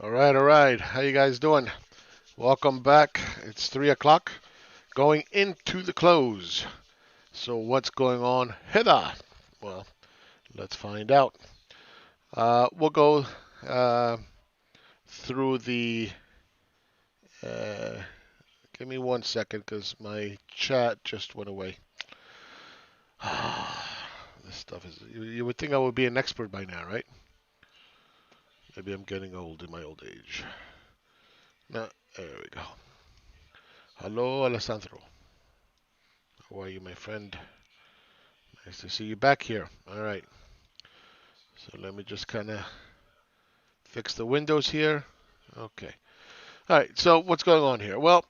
All right. How you guys doing? Welcome back. It's 3 o'clock, going into the close. So what's going on hither? Well, let's find out. We'll go uh, through the. Uh, Give me 1 second, because my chat just went away. This stuff is. You would think I would be an expert by now, right? Maybe I'm getting old in my old age. No, there we go. Hello, Alessandro. How are you, my friend? Nice to see you back here. All right. So let me just kind of fix the windows here. Okay. All right. So what's going on here? Well,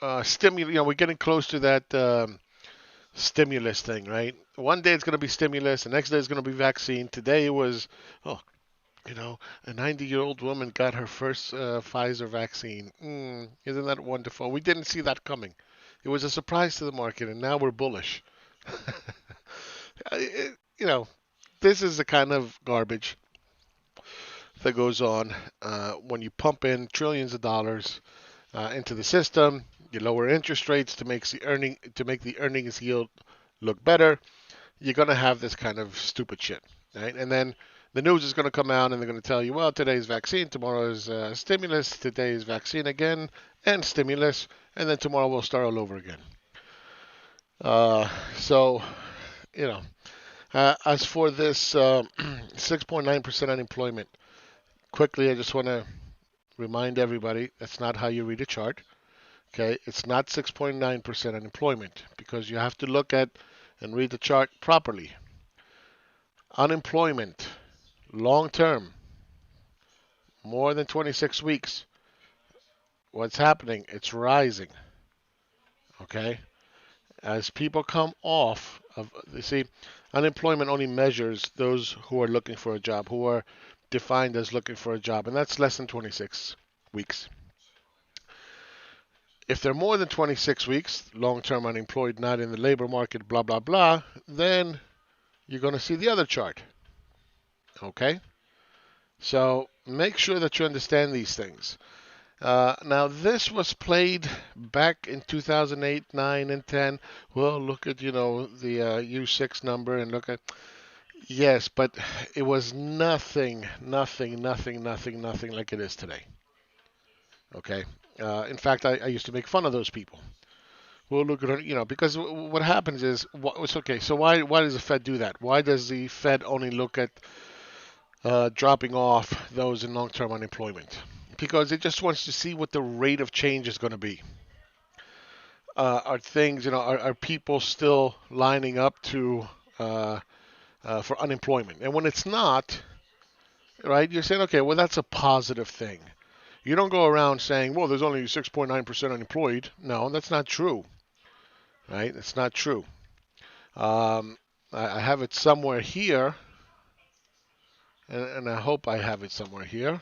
we're getting close to that stimulus thing, right? One day it's going to be stimulus. The next day it's going to be vaccine. Today it was, oh, a 90-year-old woman got her first Pfizer vaccine. Isn't that wonderful? We didn't see that coming. It was a surprise to the market, and now we're bullish. You know, this is the kind of garbage that goes on when you pump in trillions of dollars into the system. You lower interest rates to make the earnings yield look better. You're going to have this kind of stupid shit, right? And then the news is going to come out and they're going to tell you, well, today's vaccine, tomorrow's stimulus, today's vaccine again, and stimulus, and then tomorrow we'll start all over again. So, you know, as for this 6.9% unemployment, quickly, I just want to remind everybody that's not how you read a chart. Okay, it's not 6.9% unemployment because you have to look at and read the chart properly. Unemployment, long term, more than 26 weeks. What's happening? It's rising. Okay, as people come off of, you see, unemployment only measures those who are looking for a job, who are defined as looking for a job, and that's less than 26 weeks. If they're more than 26 weeks, long-term unemployed, not in the labor market, blah, blah, blah, then you're going to see the other chart. Okay? So make sure that you understand these things. Now, this was played back in 2008, 9, and 10. Well, look at, the U6 number and look at. Yes, but it was nothing like it is today. Okay? In fact, I used to make fun of those people. We'll look at it, because what happens is, it's okay. So why does the Fed do that? Why does the Fed only look at dropping off those in long-term unemployment? Because it just wants to see what the rate of change is going to be. Are things, are people still lining up to for unemployment? And when it's not, right, you're saying, okay, well, that's a positive thing. You don't go around saying, well, there's only 6.9% unemployed. No, that's not true, right? It's not true. I have it somewhere here, and I hope I have it somewhere here.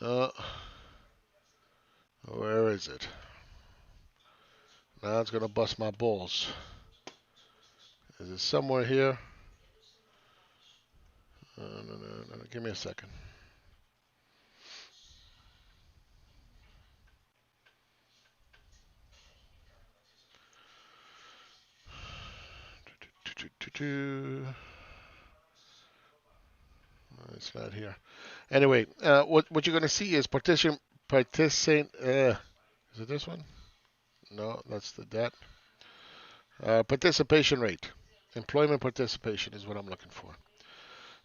Uh, where is it? Now it's gonna bust my balls. Is it somewhere here? No. Give me a second. It's not here. Anyway, what you're gonna see is participant. Is it this one? No, that's the debt. Participation rate. Employment participation is what I'm looking for.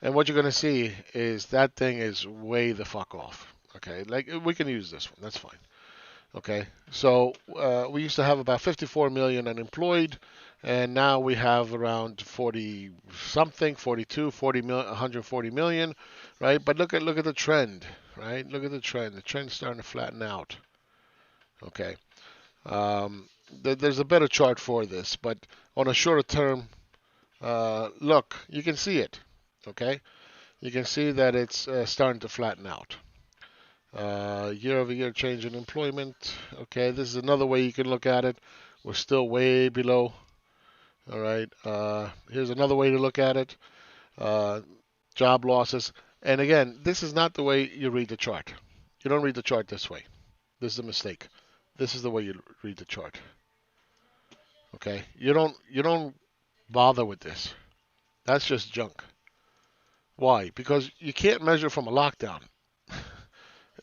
And what you're going to see is that thing is way the fuck off. Okay, like we can use this one. That's fine. Okay, so we used to have about 54 million unemployed, and now we have around 40 something, 42, 40 million, 140 million, right? But look at the trend, right? Look at the trend. The trend's starting to flatten out. Okay, there's a better chart for this, but on a shorter term look, you can see it. Okay, you can see that it's starting to flatten out. Year-over-year change in employment. Okay, this is another way you can look at it. We're still way below. All right. Here's another way to look at it. uh, job losses. And again, this is not the way you read the chart. You don't read the chart this way. This is a mistake. This is the way you read the chart. Okay? You don't bother with this. That's just junk. Why? Because you can't measure from a lockdown.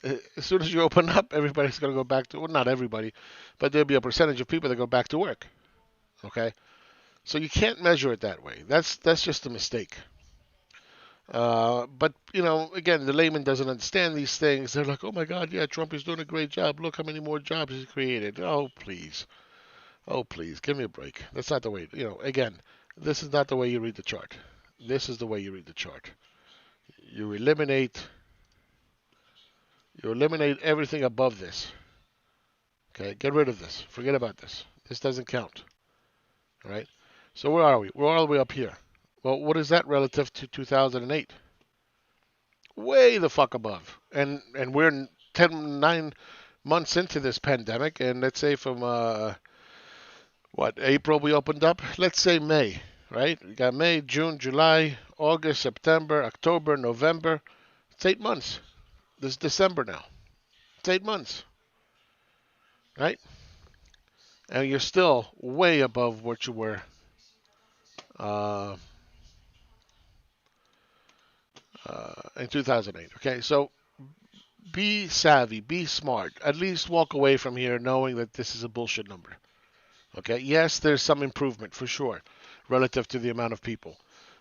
As soon as you open up, everybody's going to go back to, well, not everybody, but there'll be a percentage of people that go back to work. Okay? So you can't measure it that way. That's just a mistake. But again, the layman doesn't understand these things. They're like, "Oh my God, yeah, Trump is doing a great job. Look how many more jobs he's created." Oh please, give me a break. That's not the way. Again, this is not the way you read the chart. This is the way you read the chart. You eliminate, you eliminate everything above this. Okay, get rid of this. Forget about this. This doesn't count. All right. So where are we? We're all the way up here. Well, what is that relative to 2008? Way the fuck above. And we're 9 months into this pandemic, and let's say from April we opened up. Let's say May, right? We got May, June, July, August, September, October, November. It's 8 months. This is December now. It's 8 months, right? And you're still way above what you were uh, in 2008. Okay, so be savvy, be smart. At least walk away from here knowing that this is a bullshit number. Okay, yes, there's some improvement for sure relative to the amount of people.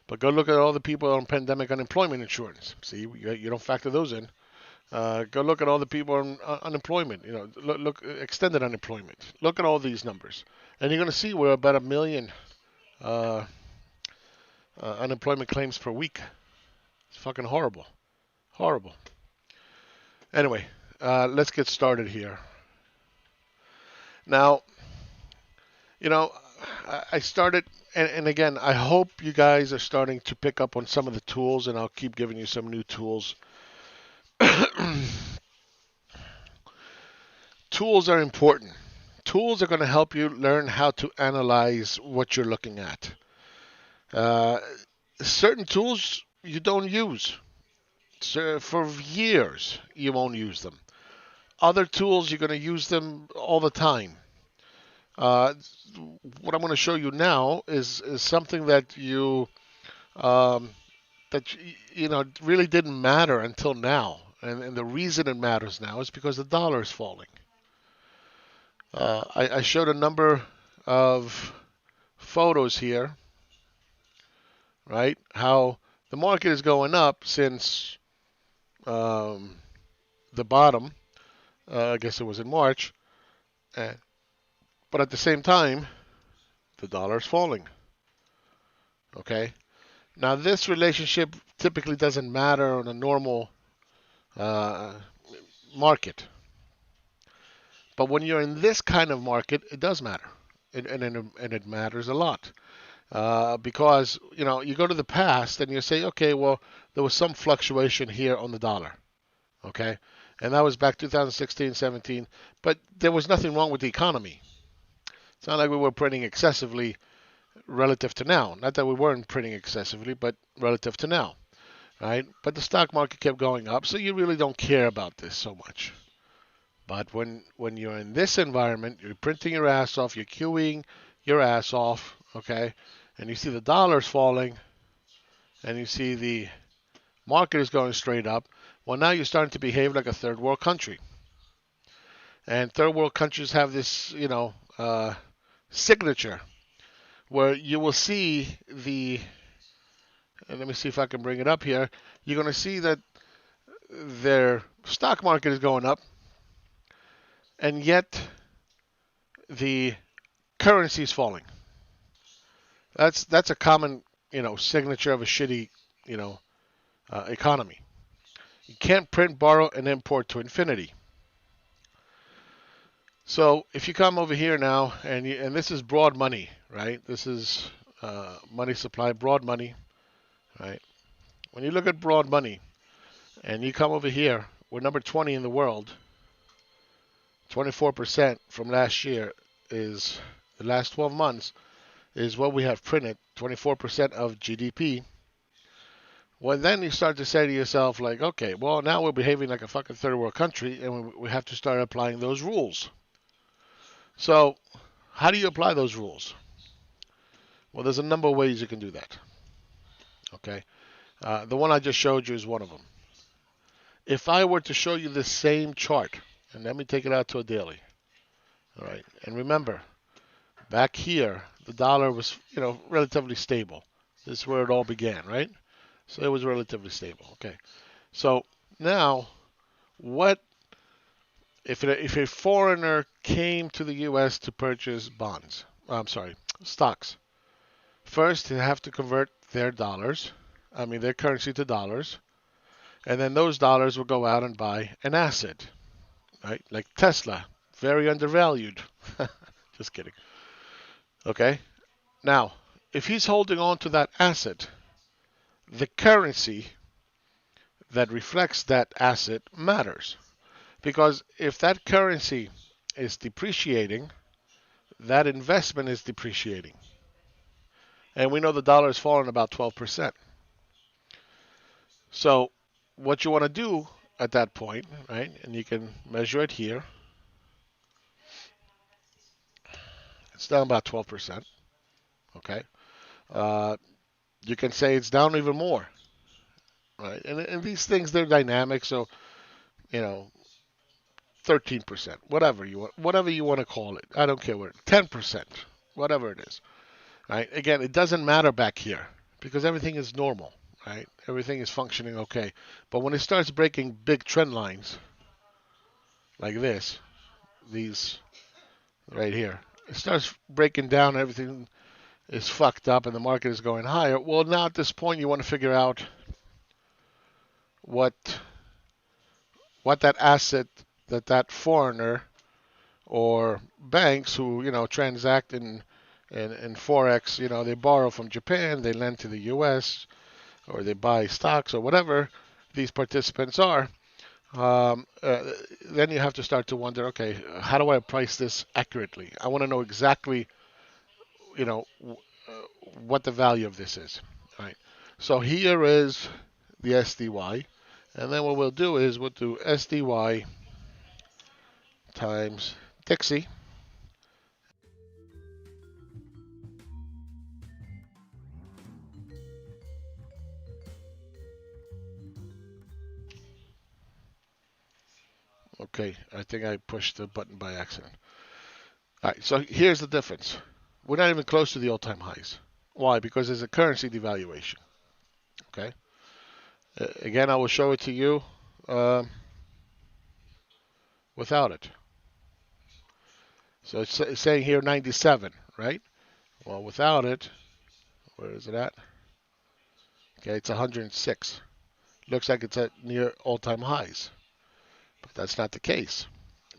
But go look at all the people on pandemic unemployment insurance. See, you don't factor those in. Go look at all the people on unemployment. Look extended unemployment. Look at all these numbers, and you're going to see we're about 1 million unemployment claims per week. It's fucking horrible, horrible. Anyway, let's get started here. Now, I started, and again, I hope you guys are starting to pick up on some of the tools, and I'll keep giving you some new tools. Tools are important. Tools are going to help you learn how to analyze what you're looking at. Certain tools you don't use. So for years, you won't use them. Other tools, you're going to use them all the time. What I'm going to show you now is something that really didn't matter until now, and the reason it matters now is because the dollar is falling. I showed a number of photos here, right? How the market is going up since the bottom. I guess it was in March. But at the same time, the dollar is falling. Okay? Now, this relationship typically doesn't matter on a normal market. But when you're in this kind of market, it does matter. And it matters a lot. Because, you go to the past and you say, okay, well, there was some fluctuation here on the dollar. Okay? And that was back 2016, 17. But there was nothing wrong with the economy. It's not like we were printing excessively relative to now. Not that we weren't printing excessively, but relative to now, right? But the stock market kept going up, so you really don't care about this so much. But when you're in this environment, you're printing your ass off, you're queuing your ass off, okay? And you see the dollar's falling, and you see the market is going straight up. Well, now you're starting to behave like a third world country. And third world countries have this, signature where you will see and let me see if I can bring it up here. You're going to see that their stock market is going up, and yet the currency is falling. That's a common, signature of a shitty, economy. You can't print, borrow, and import to infinity. So if you come over here now, and this is broad money, right? This is money supply, broad money, right? When you look at broad money, and you come over here, we're number 20 in the world. 24% from last year is the last 12 months is what we have printed. 24% of GDP. Well, then you start to say to yourself, like, okay, well, now we're behaving like a fucking third world country, and we have to start applying those rules. So, how do you apply those rules? Well, there's a number of ways you can do that. Okay, the one I just showed you is one of them. If I were to show you the same chart, and let me take it out to a daily, all right, and remember, back here, the dollar was, relatively stable. This is where it all began, right? So it was relatively stable. Okay, so now what if a foreigner came to the U.S. to purchase bonds? I'm sorry, stocks. First, they have to convert their currency to dollars, and then those dollars will go out and buy an asset, right? Like Tesla, very undervalued. Just kidding. Okay. Now, if he's holding on to that asset, the currency that reflects that asset matters. Because if that currency is depreciating, that investment is depreciating. And we know the dollar has fallen about 12%. So what you want to do at that point, right, and you can measure it here, it's down about 12%. Okay. Uh, you can say it's down even more, right? And these things, they're dynamic, so, you know, 13%, whatever you want to call it. I don't care what, 10%, whatever it is. Right? Again, it doesn't matter back here because everything is normal, right? Everything is functioning okay. But when it starts breaking big trend lines like this, these right here, it starts breaking down, everything is fucked up and the market is going higher. Well, now at this point you want to figure out what that asset that foreigner or banks who, transact in forex, they borrow from Japan, they lend to the US, or they buy stocks or whatever these participants are, then you have to start to wonder, okay, how do I price this accurately? I want to know exactly, you know, what the value of this is. All right. So here is the SDY, and then what we'll do is we'll do SDY times Dixie. Okay, I think I pushed the button by accident. All right, so here's the difference. We're not even close to the all-time highs. Why? Because there's a currency devaluation. Okay. Again, I will show it to you uh, without it. So it's saying here 97, right? Well, without it, where is it at? Okay, it's 106. Looks like it's at near all-time highs, but that's not the case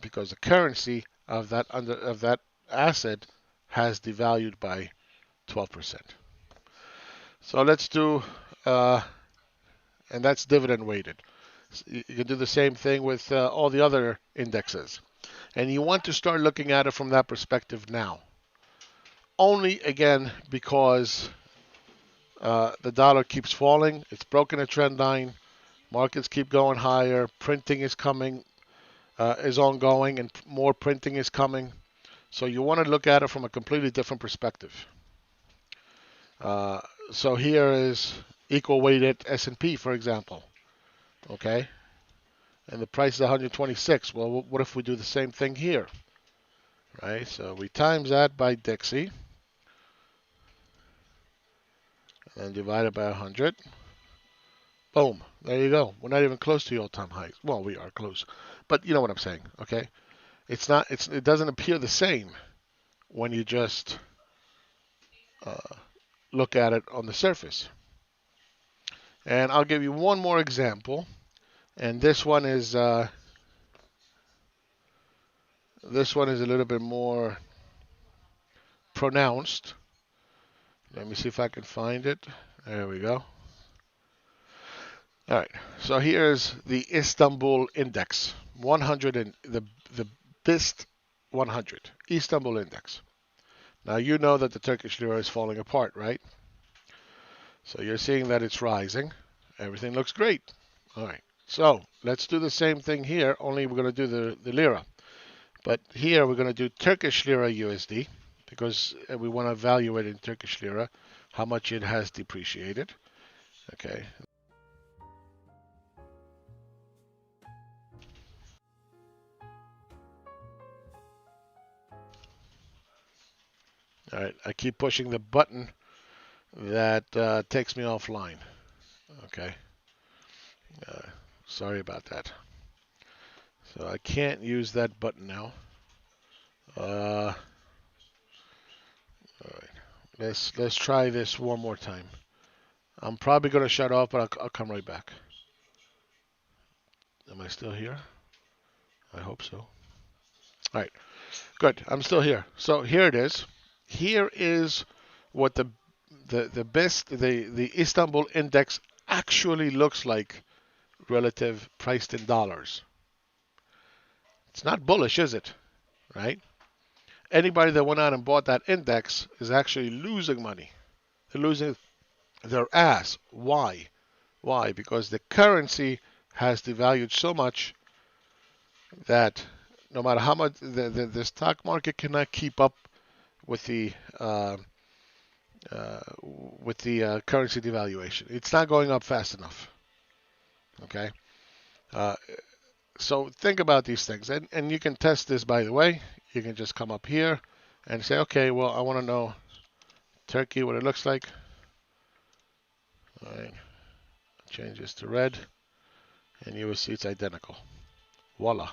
because the currency of that asset has devalued by 12%. So let's do, and that's dividend weighted. You can do the same thing with all the other indexes. And you want to start looking at it from that perspective now. Only, again, because the dollar keeps falling. It's broken a trend line. Markets keep going higher. Printing is coming, is ongoing, and more printing is coming. So you want to look at it from a completely different perspective. Uh, so here is equal weighted S&P, for example. Okay, and the price is 126. Well, what if we do the same thing here? Right. So we times that by Dixie, and divide it by 100. Boom. There you go. We're not even close to the all-time highs. Well, we are close, but you know what I'm saying. Okay. It's not. It doesn't appear the same when you just uh, look at it on the surface. And I'll give you one more example, and this one is a little bit more pronounced. Let me see if I can find it. There we go. All right. So here's the Istanbul Index, 100 and the BIST 100, Istanbul Index. Now you know that the Turkish lira is falling apart, right? So you're seeing that it's rising, Everything looks great. All right. So let's do the same thing here, only we're going to do the lira. But here we're going to do Turkish lira USD because we want to evaluate in Turkish lira how much it has depreciated. Okay. All right. I keep pushing the button that takes me offline. Okay. Uh, Sorry about that. So I can't use that button now. All right. Let's try this one more time. I'm probably going to shut off, but I'll come right back. Am I still here? I hope so. All right. Good. I'm still here. So here it is. Here is what the best the Istanbul index actually looks like relative priced in dollars. It's not bullish, is it? Right? Anybody that went out and bought that index is actually losing money. They're losing their ass. Why? Why? Because the currency has devalued so much that no matter how much the stock market cannot keep up with the currency devaluation. It's not going up fast enough. Okay, uh, so think about these things, and you can test this. By the way, you can just come up here and say, okay, well, I want to know Turkey what it looks like. All right, change this to red, and you will see it's identical. Voila.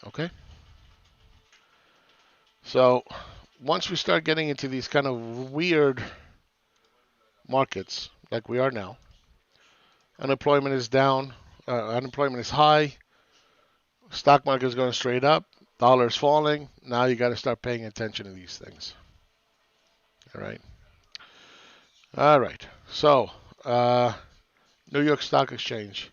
Okay. So once we start getting into these kind of weird markets like we are now, unemployment is down, unemployment is high, stock market is going straight up, dollar is falling. Now you got to start paying attention to these things. All right. All right. So, New York Stock Exchange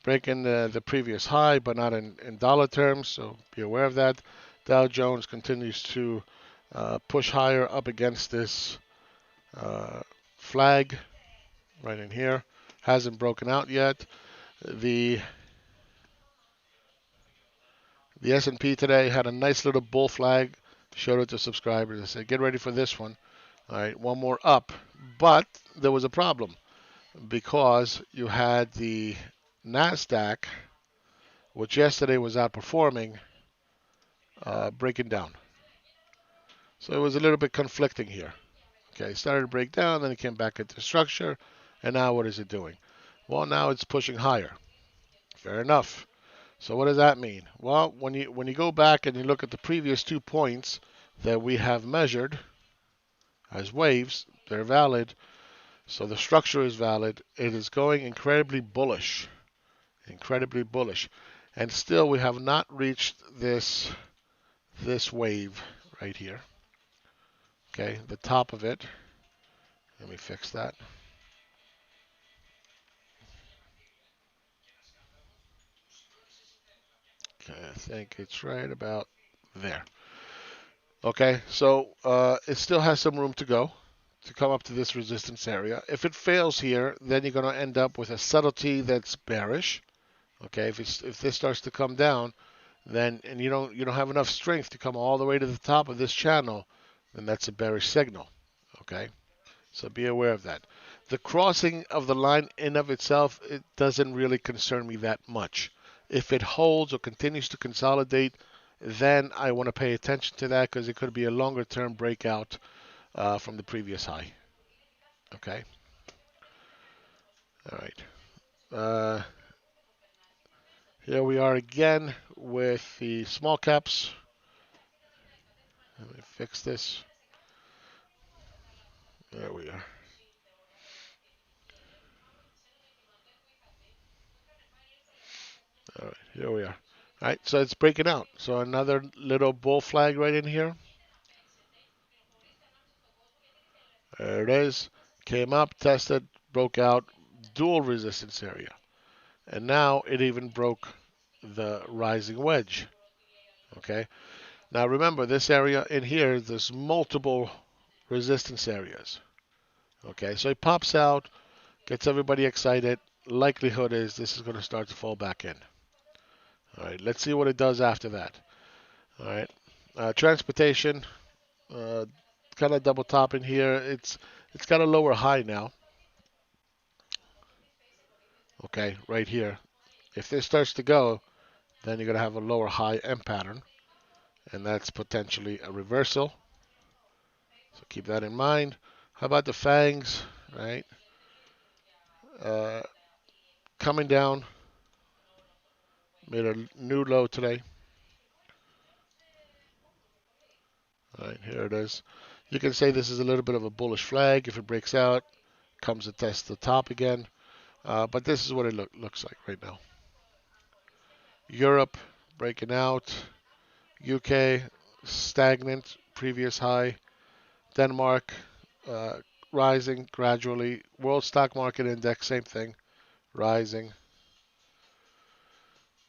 breaking the previous high, but not in dollar terms. So be aware of that. Dow Jones continues to push higher up against this flag right in here. Hasn't broken out yet. The S&P today had a nice little bull flag. Showed it to subscribers. I said, get ready for this one. All right, one more up. But there was a problem because you had the NASDAQ, which yesterday was outperforming, breaking down. So it was a little bit conflicting here. Okay, it started to break down, then it came back into structure, and now what is it doing? Well, now it's pushing higher. Fair enough. So what does that mean? Well, when you go back and you look at the previous 2 points that we have measured as waves, they're valid. So the structure is valid. It is going incredibly bullish, and still we have not reached this wave right here. Okay, the top of it. Let me fix that. Okay, I think it's right about there. Okay, so it still has some room to go to come up to this resistance area. If it fails here, then you're going to end up with a subtlety that's bearish. Okay, if this starts to come down, then and you don't have enough strength to come all the way to the top of this channel, then that's a bearish signal. Okay, so be aware of that. The crossing of the line in of itself, it doesn't really concern me that much. If it holds or continues to consolidate, then I want to pay attention to that because it could be a longer term breakout from the previous high. Okay. All right. Here we are again with the small caps. Let me fix this. There we are. All right, here we are. All right, so it's breaking out. So another little bull flag right in here. There it is. Came up, tested, broke out, dual resistance area. And now it even broke the rising wedge. Okay. Now remember, this area in here, there's multiple resistance areas. Okay, so it pops out, Gets everybody excited. Likelihood is this is going to start to fall back in. All right, let's see what it does after that. All right, transportation, uh, kind of double topping here. It's got a lower high now. Okay, right here. If this starts to go, then you're going to have a lower high M pattern, and that's potentially a reversal. So keep that in mind. How about the fangs? Right, uh, coming down, made a new low today. All right, here it is. You can say this is a little bit of a bullish flag. If it breaks out, comes to test the top again. But this is what it looks like right now. Europe breaking out. UK stagnant, previous high. Denmark rising gradually. World stock market index, same thing, rising.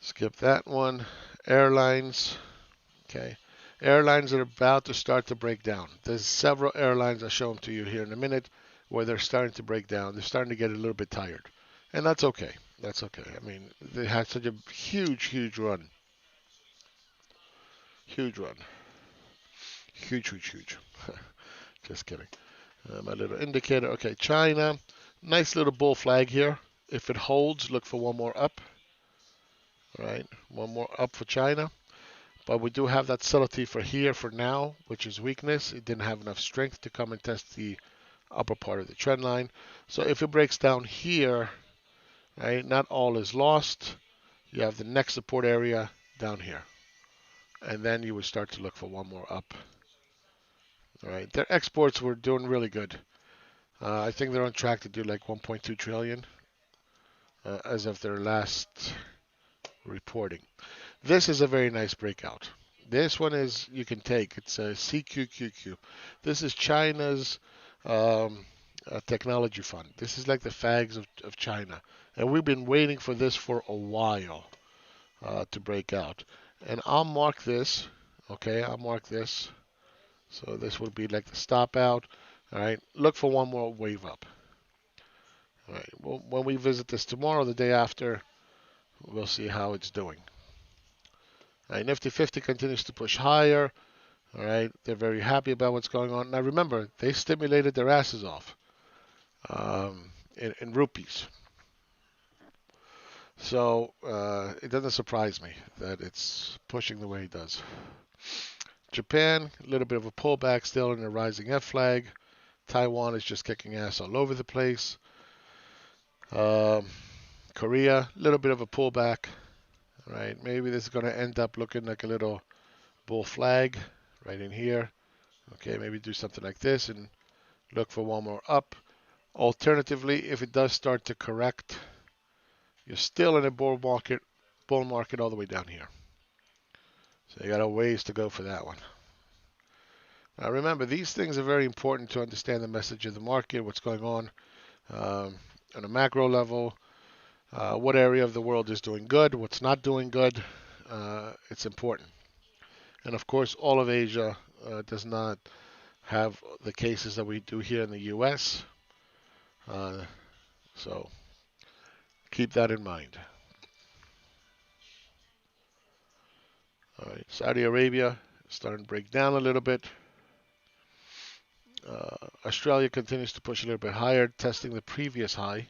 Skip that one. Airlines. Okay. Airlines are about to start to break down. There's several airlines I'll show them to you here in a minute where they're starting to break down. They're starting to get a little bit tired. And that's okay. That's okay. I mean, they had such a huge run. Huge run. Huge. Just kidding. My little indicator. Okay, China. Nice little bull flag here. If it holds, look for one more up. All right, one more up for China. But we do have that subtlety for here for now, which is weakness. It didn't have enough strength to come and test the upper part of the trend line. So if it breaks down here, right, not all is lost. You have the next support area down here. And then you would start to look for one more up. All right, their exports were doing really good. I think they're on track to do like 1.2 trillion as of their last reporting. This is a very nice breakout. This one is you can take. It's a CQQQ. This is China's technology fund. This is like the fags of China. And we've been waiting for this for a while to break out. And I'll mark this. Okay, I'll mark this. So this would be like the stop out. All right, look for one more wave up. All right, well, when we visit this tomorrow, the day after, we'll see how it's doing. All right, Nifty 50 continues to push higher. All right, they're very happy about what's going on. Now remember, they stimulated their asses off in rupees. So it doesn't surprise me that it's pushing the way it does. Japan, a little bit of a pullback still in the rising F flag. Taiwan is just kicking ass all over the place. Korea, a little bit of a pullback. All right, maybe this is going to end up looking like a little bull flag right in here. Okay, maybe do something like this and look for one more up. Alternatively, if it does start to correct, you're still in a bull market all the way down here. So you got a ways to go for that one. Now remember, these things are very important to understand the message of the market, what's going on a macro level, what area of the world is doing good, what's not doing good. It's important. And of course, all of Asia does not have the cases that we do here in the U.S. So keep that in mind. All right, Saudi Arabia starting to break down a little bit. Australia continues to push a little bit higher, testing the previous high.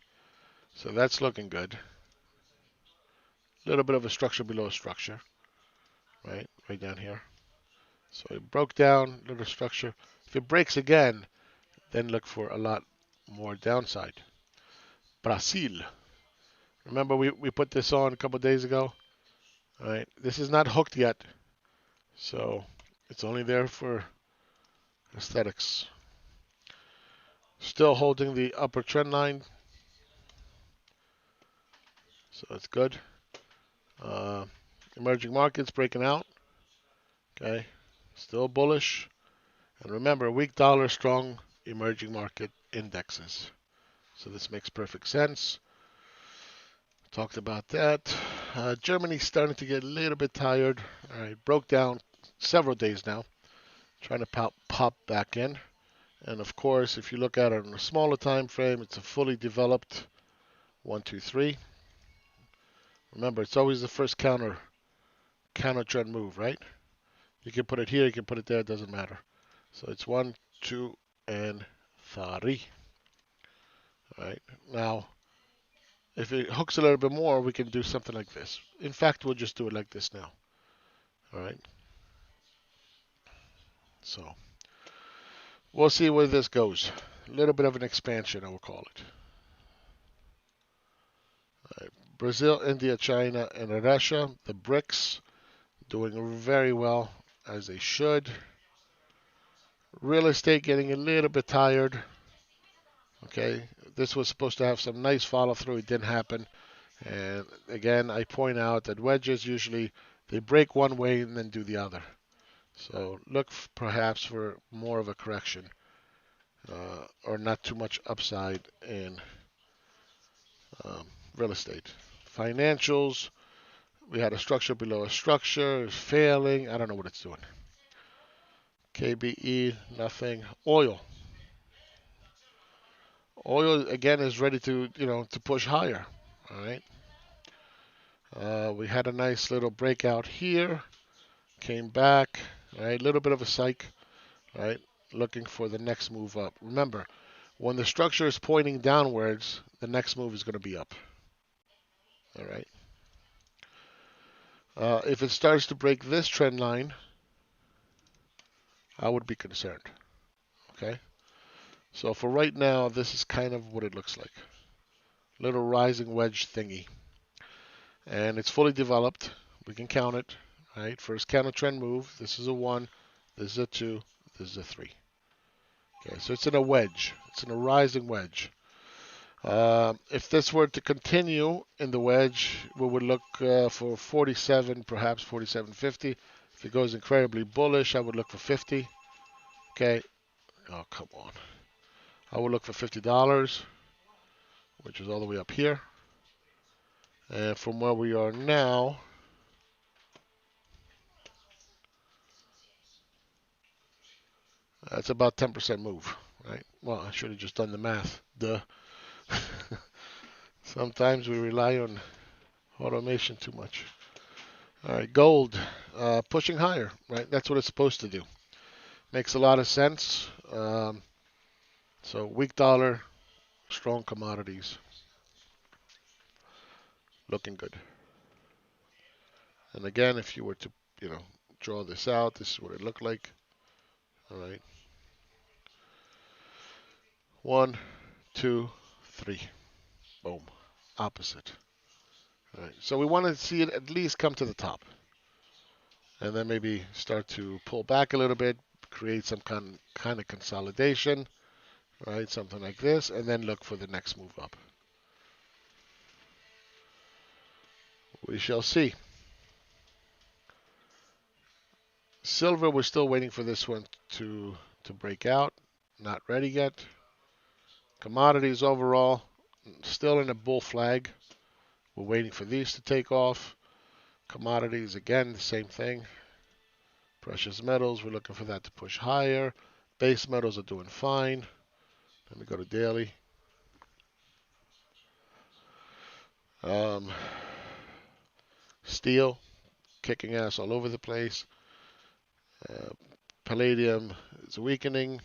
So that's looking good. A little bit of a structure below structure, right down here. So it broke down, little structure. If it breaks again, then look for a lot more downside. Brazil. Remember we put this on a couple days ago? All right, this is not hooked yet. So it's only there for aesthetics. Still holding the upper trend line. So it's good. Emerging markets breaking out. Okay, still bullish. And remember, weak dollar, strong emerging market indexes. So this makes perfect sense. Talked about that. Germany's starting to get a little bit tired. All right, broke down several days now. Trying to pop back in. And of course, if you look at it on a smaller time frame, it's a fully developed 1, 2, 3. Remember, it's always the first counter trend move, right? You can put it here, you can put it there, it doesn't matter. So it's 1, 2, and 3. All right. Now, if it hooks a little bit more, we can do something like this. In fact, we'll just do it like this now. All right. So we'll see where this goes. A little bit of an expansion, I will call it. All right. Brazil, India, China, and Russia, the BRICS, doing very well as they should. Real estate getting a little bit tired. Okay, this was supposed to have some nice follow through. It didn't happen. And again, I point out that wedges usually they break one way and then do the other. So look perhaps for more of a correction or not too much upside in um, real estate. Financials, we had a structure below a structure. It's failing. I don't know what it's doing. KBE, nothing. Oil. Oil again is ready to to push higher. All right. We had a nice little breakout here. Came back. All right. A little bit of a psych. All right. Looking for the next move up. Remember, when the structure is pointing downwards, the next move is going to be up. All right. If it starts to break this trend line, I would be concerned. Okay. So for right now, this is kind of what it looks like. Little rising wedge thingy. And it's fully developed. We can count it. Right. First counter trend move. This is a 1. This is a 2. This is a 3. Okay. So it's in a wedge. It's in a rising wedge. If this were to continue in the wedge, we would look for 47, perhaps 47.50. If it goes incredibly bullish, I would look for 50. Okay. Oh, come on. I would look for $50, which is all the way up here. And from where we are now, that's about 10% move, right? Well, I should have just done the math. Duh. Sometimes we rely on automation too much. All right, gold pushing higher, right? That's what it's supposed to do. Makes a lot of sense. So weak dollar, strong commodities, looking good. And again, if you were to, draw this out, this is what it looked like. All right. 1, 2, 3. Boom. Opposite. All right. So we want to see it at least come to the top. And then maybe start to pull back a little bit, create some kind of consolidation, right? Something like this, and then look for the next move up. We shall see. Silver, we're still waiting for this one to break out. Not ready yet. Commodities overall, still in a bull flag. We're waiting for these to take off. Commodities, again, the same thing. Precious metals, we're looking for that to push higher. Base metals are doing fine. Let me go to daily. Steel, kicking ass all over the place. Palladium is weakening.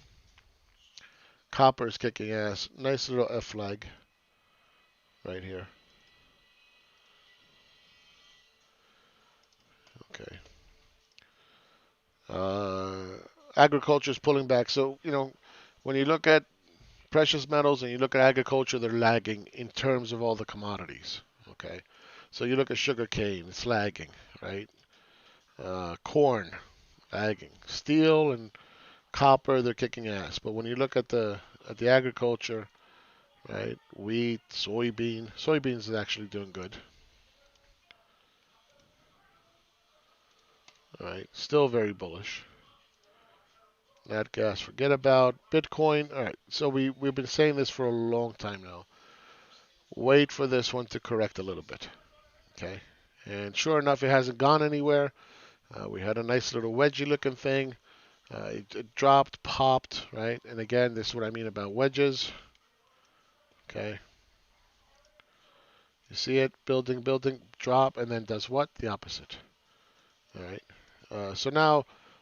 Copper is kicking ass. Nice little F flag right here. Okay. Agriculture is pulling back. So, when you look at precious metals and you look at agriculture, they're lagging in terms of all the commodities. Okay. So you look at sugar cane, it's lagging, right? Corn, lagging. Steel and copper, they're kicking ass. But when you look at the agriculture, right? Wheat, soybeans is actually doing good. All right, still very bullish. Nat gas, forget about Bitcoin. All right, so we've been saying this for a long time now. Wait for this one to correct a little bit, okay? And sure enough, it hasn't gone anywhere. We had a nice little wedgy looking thing. It dropped, popped, right? And again, this is what I mean about wedges. Okay. You see it building, building, drop, and then does what? The opposite. All right. So now